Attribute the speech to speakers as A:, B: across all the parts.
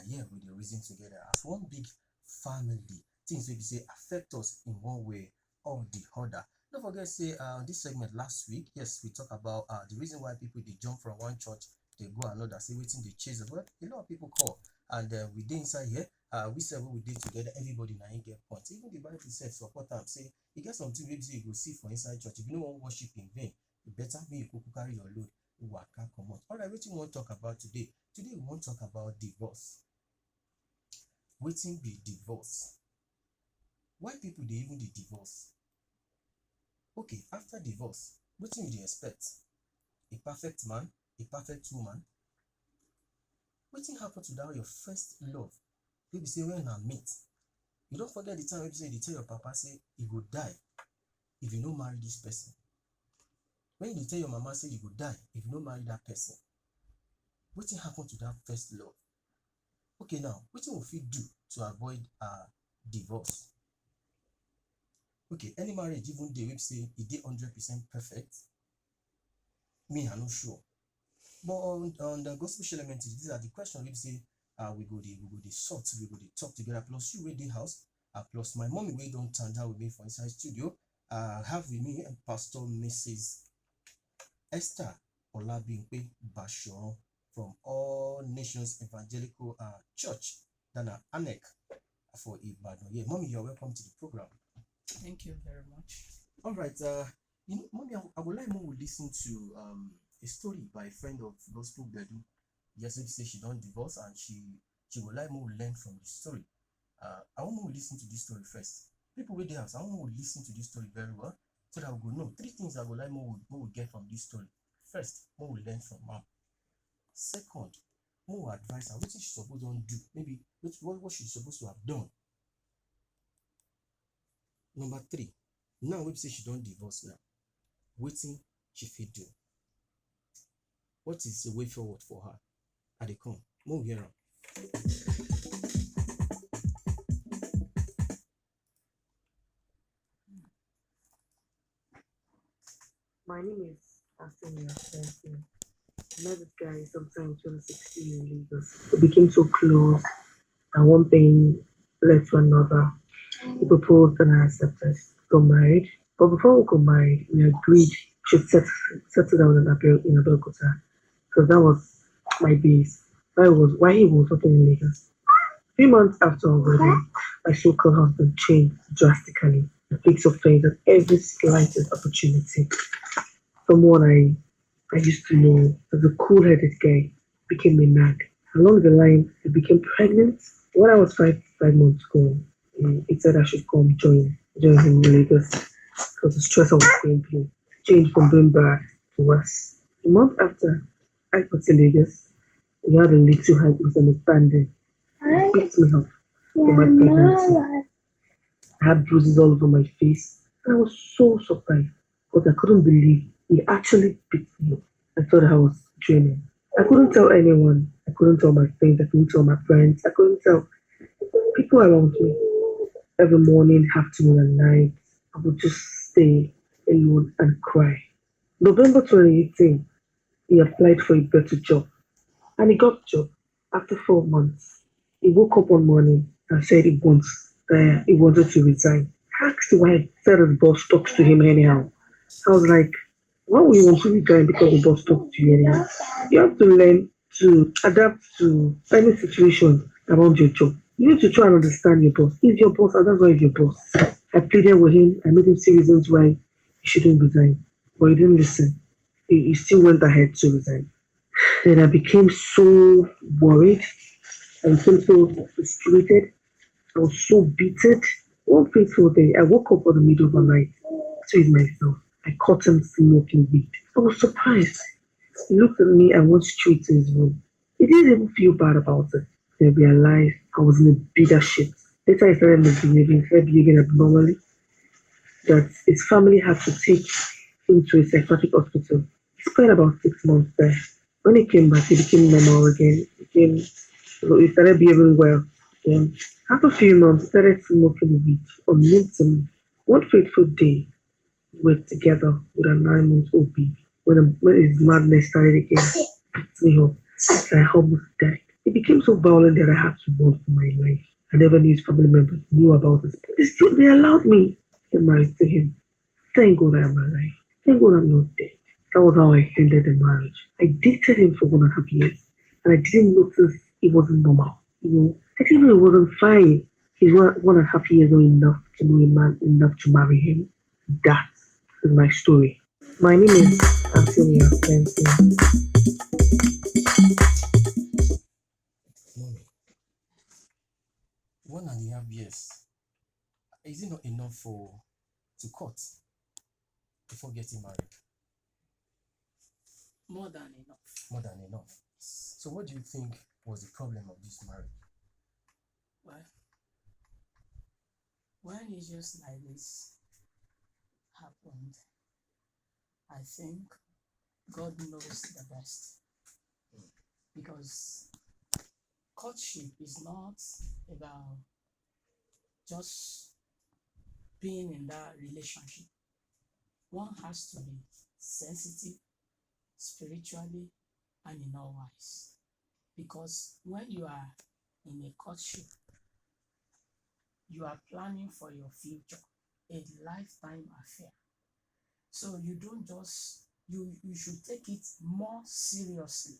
A: here with the reason together as one big family. Things will say affect us in one way or the other. Don't forget, say this segment last week, yes, we talk about the reason why people they jump from one church, they go another, say waiting they chase us. Well, a lot of people call, and we did inside here. We said we did together. Everybody now get points. Even the Bible said support them. Say you get something maybe you go see for inside church. If you don't want worship in vain, you better be you could carry your load. Waka come out. All right, what you want to talk about today? Today we want to talk about divorce. Waiting be divorce. Why people they even the divorce? Okay, after divorce, what do you expect? A perfect man, a perfect woman. What happened to that your first love? People say when I meet. You don't forget the time people say they tell your papa say he go die if you don't marry this person. When you tell your mama say you go die if you don't marry that person. What happened to that first love? Okay, now what will you do to avoid divorce? Okay, any marriage even they will say it did 100% perfect. Me, I'm not sure. But on the gospel element, these are the questions we say we go the sort, we go the talk together, plus you with the house, plus my mommy we don't turn down with me for inside studio. Have with me Pastor Mrs. Esther Olabimpe Bashorun from All Nations Evangelical Church, Dana Anek for Ibadan. Yeah, mommy, you're welcome to the program.
B: Thank you very much.
A: All right, mommy, I would like more to listen to a story by a friend of Gospel Gbedu. Yes, she said she don't divorce and she would like more to learn from the story. I want more to listen to this story first. People with the house, I want more to listen to this story very well so that we go know 3 things I would like more we get from this story. First, more we learn from her. Second, more advice on what she's supposed to do. Maybe what she's supposed to have done. Number 3, now we say she don't divorce now. Waiting she fit do. What is the way forward for her? At the come, more hear her.
C: My name is Esther. I met this guy sometime in 2016 in Lagos. We became so close, and one thing led to another. He proposed and I accepted. Got married. But before we got married, we agreed we should settle down in Abeokuta. Because that was my base. Why he was working in Lagos. 3 months after our wedding, my so-called husband changed drastically. He takes offense at every slightest opportunity. Someone I used to know as a cool-headed guy became a nag. Along the line, he became pregnant. When I was five months old, he said I should come join him in Lagos because the stress I was going through changed from being bad to worse. A month after I got to Lagos, we had a little misunderstanding. He picked me up for my pregnancy. I had bruises all over my face, and I was so surprised because I couldn't believe he actually picked me up. I thought I was dreaming. I couldn't tell anyone. I couldn't tell my friends. I couldn't tell my friends. I couldn't tell people around me. Every morning, afternoon, and night, I would just stay alone and cry. November 2018, he applied for a better job, and he got the job. After 4 months, he woke up one morning and said he wanted to resign. I asked why he said his boss talks to him anyhow. I was like, why would you want to resign because the boss talks to you anyhow? You have to learn to adapt to any situation around your job. You need to try and understand your boss. If your boss, and that's why he's your boss. I pleaded with him. I made him see reasons why he shouldn't resign. But he didn't listen. He still went ahead to resign. Then I became so worried. I became so frustrated. I was so beaten. One fateful day, I woke up in the middle of the night to eat myself. I caught him smoking weed. I was surprised. He looked at me and went straight to his room. He didn't even feel bad about it. Then I realized I was in a bigger shit. Later, I started behaving abnormally. That his family had to take him to a psychiatric hospital. He spent about 6 months there. When he came back, he became normal again. He started behaving well. Then, after a few months, he started smoking weed unknown to me. One fateful day, we were together with a 9-month-old baby. When his madness started again, he picked me up. I almost died. It became so violent that I had to run for my life. I never knew his family members knew about this, but they allowed me to get married to him. Thank God I'm alive. Thank God I'm not dead. That was how I ended the marriage. I dated him for 1.5 years, and I didn't notice it wasn't normal. I didn't know it wasn't fine. His 1.5 years not enough to know a man enough to marry him. That is my story. My name is Antonia Benson.
A: Mommy, 1.5 years. Is it not enough to cut before getting married?
B: More than enough.
A: More than enough. So what do you think was the problem of this marriage?
B: Well, when issues like this happened, I think God knows the best. Because courtship is not about just being in that relationship. One has to be sensitive spiritually and in all wise. Because when you are in a courtship, you are planning for your future, a lifetime affair. So you don't just you should take it more seriously.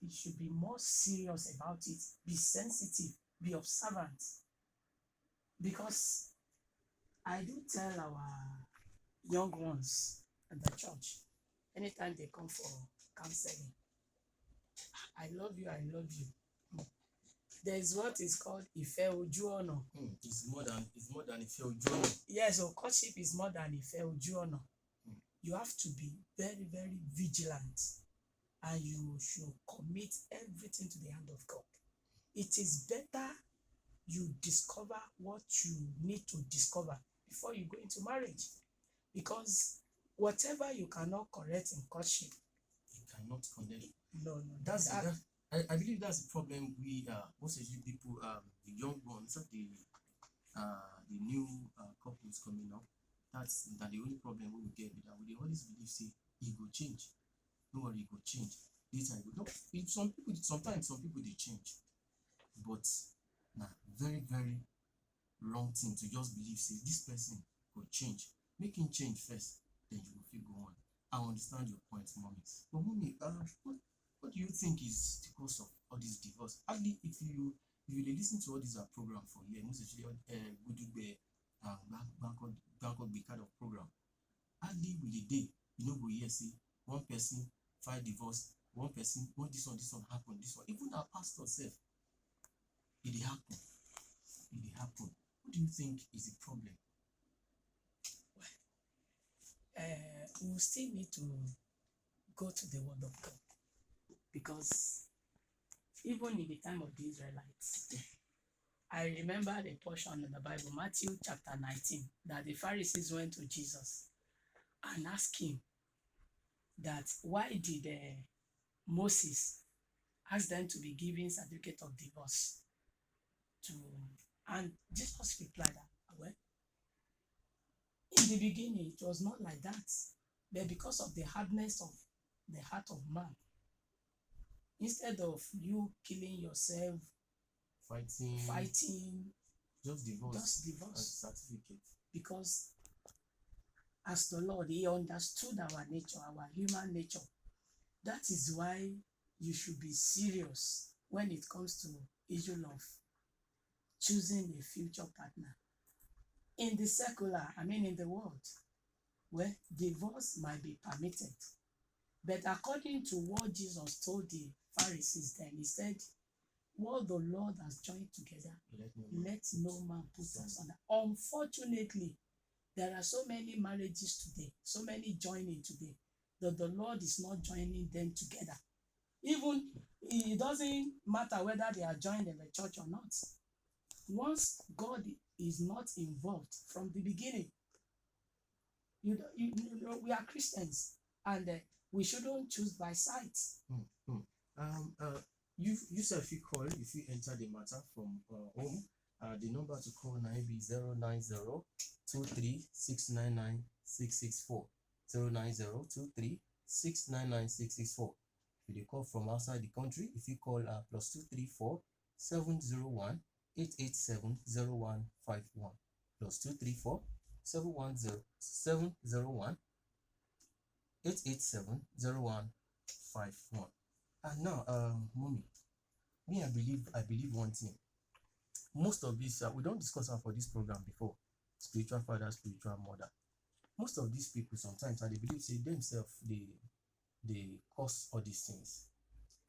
B: You should be more serious about it. Be sensitive, be observant. Because I do tell our young ones at the church, anytime they come for counseling, I love you, I love you. There's what is called Ife Ojuono.
A: It's more than if you're joining.
B: Yes, so courtship is more than Ife Ojuono. You have to be very, very vigilant, and you should commit everything to the hand of God. It is better you discover what you need to discover before you go into marriage, because whatever you cannot correct in courtship,
A: You cannot condemn.
B: no,
A: I believe that's the problem. We most of you people, the young ones, the new couples coming up. That's the only problem we will get with that. We always believe say it will change. No worry, it will change. This time, no. Some people sometimes they change, but very very wrong thing to just believe say this person will change. Make him change first, then you will feel go on. I understand your point, mommy. But mommy, what do you think is the cause of all this divorce? Actually, if you listen to all these program for here, most especially Gbedu Bangkok kind of program, hardly will a day go here say one person file divorce, one person what this one happen, this one. Even our pastor self, it dey happen. What do you think is the problem?
B: we still need to go to the word of God, because even in the time of the Israelites, I remember the portion in the Bible, Matthew chapter 19, that the Pharisees went to Jesus and asked him that why did Moses ask them to be given certificate of divorce to, and Jesus replied that, well, in the beginning it was not like that, but because of the hardness of the heart of man, instead of you killing yourself, fighting, just divorce
A: certificate.
B: Because as the Lord, he understood our nature, our human nature. That is why you should be serious when it comes to issue of choosing a future partner. In the secular, in the world, where divorce might be permitted, but according to what Jesus told the Pharisees then, he said, what the Lord has joined together, let no man put asunder. Unfortunately, there are so many marriages today, so many joining today, that the Lord is not joining them together. Even it doesn't matter whether they are joined in the church or not. Once God is not involved from the beginning, you know, we are Christians, and we shouldn't choose by sight.
A: You yourself, you call if you enter the matter from home. The number to call now be 090-23-699-664. 090-23-699-664. If they call from outside the country, if you call +234 701 887 0151 +234 710 701 887 0151. And now, mommy, me, I believe one thing. Most of this, we don't discuss am for this program before. Spiritual father, spiritual mother. Most of these people sometimes, and they believe say themselves, they cause all these things.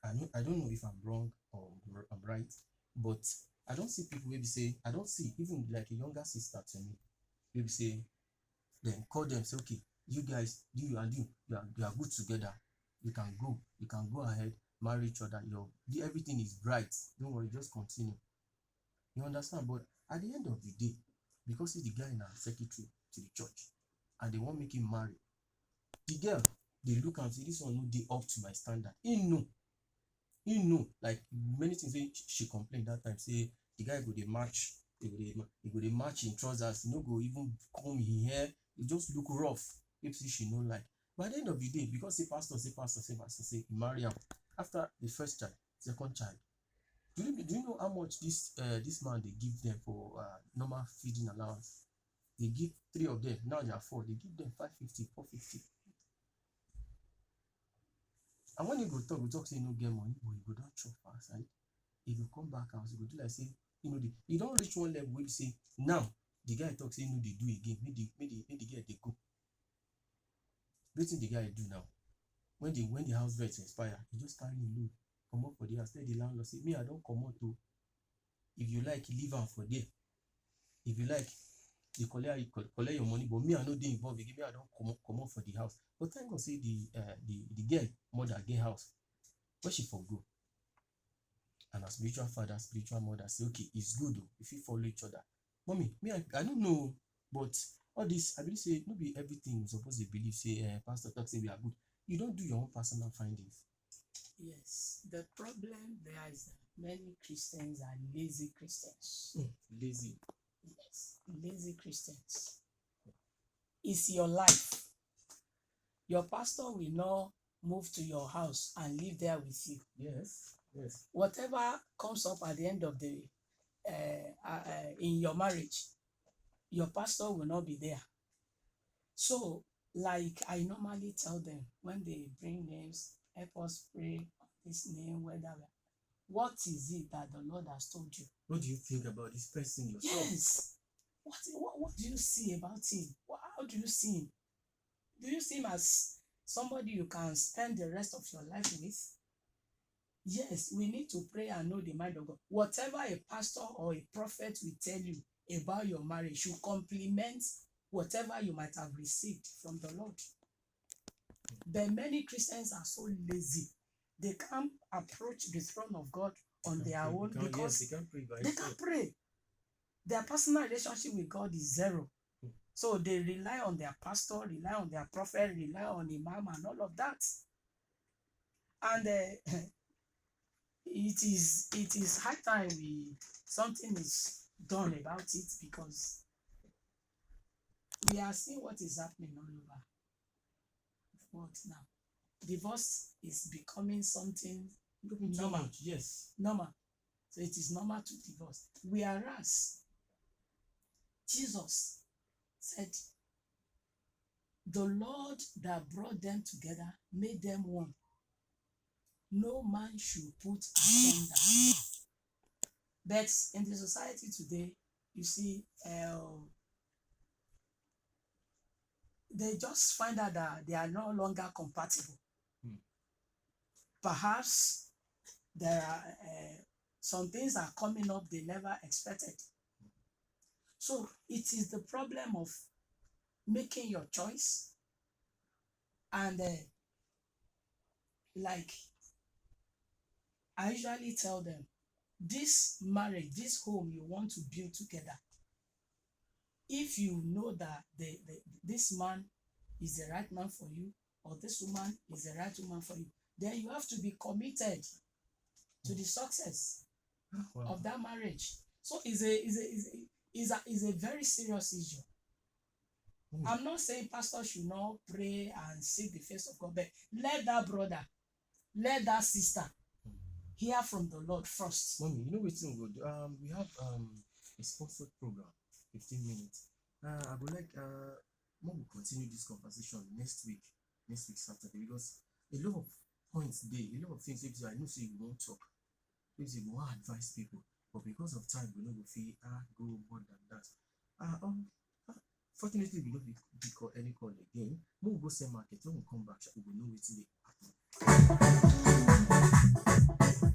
A: I don't know if I'm wrong or I'm right, but I don't see people maybe say, I don't see even like a younger sister to me, maybe say, then call them, say, okay, you guys, you are good together. You can go ahead, marry each other. Everything is bright. Don't worry, just continue. You understand? But at the end of the day, because he's the guy in our secretary to the church, and they won't make him marry, the girl, they look and say, this one no dey up to my standard. He know, like many things wey she complain that time, say the guy go dey match, he go dey match in trousers, he no go even comb him hair, he just look rough. If she no like. But at the end of the day, because say pastor say he marry am after the first child, second child. Do you know how much this man they give them for normal feeding allowance? They give 3 of them. Now they are 4. They give them 550, 450. And when he go talk say no get money, but he go down chop for outside. He go come back house, he go do like say, he don't reach one level where you say, now the guy talk say no, they do again. Make the girl they go. Wetin the guy do now? When the house rent expire, he just carry him load, come up for the house. Tell the landlord, say, me, I don't come out to. If you like, leave am for there. If you like, you collect your money, but me, I no dey involved again. Me, I don't come up for the house. But thank God, say the girl mother get house. Where she for go? And a spiritual father, spiritual mother say, okay, it's good though, if you follow each other. Mommy, me, I don't know, but all this, I believe say, no be everything you suppose to believe, say, pastor talk say we are good. You don't do your own personal findings.
B: Yes, the problem there is that many Christians are lazy Christians.
A: Lazy.
B: Yes, lazy Christians. It's your life. Your pastor will not move to your house and live there with you.
A: Yes.
B: Whatever comes up at the end of the in your marriage, your pastor will not be there. So, like I normally tell them when they bring names, help us pray on this name, whether what is it that the Lord has told you?
A: What do you think about this person yourself?
B: Yes. What do you see about him? How do you see him? Do you see him as somebody you can spend the rest of your life with? Yes, we need to pray and know the mind of God. Whatever a pastor or a prophet will tell you about your marriage should complement whatever you might have received from the Lord. But many Christians are so lazy. They can't approach the throne of God on their own because
A: they can't pray.
B: they can't pray. Their personal relationship with God is zero. So they rely on their pastor, rely on their prophet, rely on imam and all of that. And it is high time something is done about it, because we are seeing what is happening all over. What now? Divorce is becoming something normal.
A: Yes.
B: Normal. So it is normal to divorce. Whereas Jesus said, the Lord that brought them together made them one. No man should put asunder. But in the society today, you see, they just find out that they are no longer compatible. Perhaps there are some things are coming up they never expected. So it is the problem of making your choice, and like I usually tell them, this marriage, this home you want to build together, if you know that this man is the right man for you, or this woman is the right woman for you, then you have to be committed to the success of that marriage. So it's a very serious issue. I'm not saying pastor should not pray and seek the face of God, but let that brother let that sister hear from the Lord first.
A: Mommy, you know what we go do? We have a sponsored program, 15 minutes. I would like Mom will continue this conversation next week Saturday, because a lot of points there, a lot of things if I know say you won't talk, if you won't advise people, but because of time we know go feel go more than that. Fortunately we don't be call any call again. We'll go sell market when we come back, we will know what's the happen.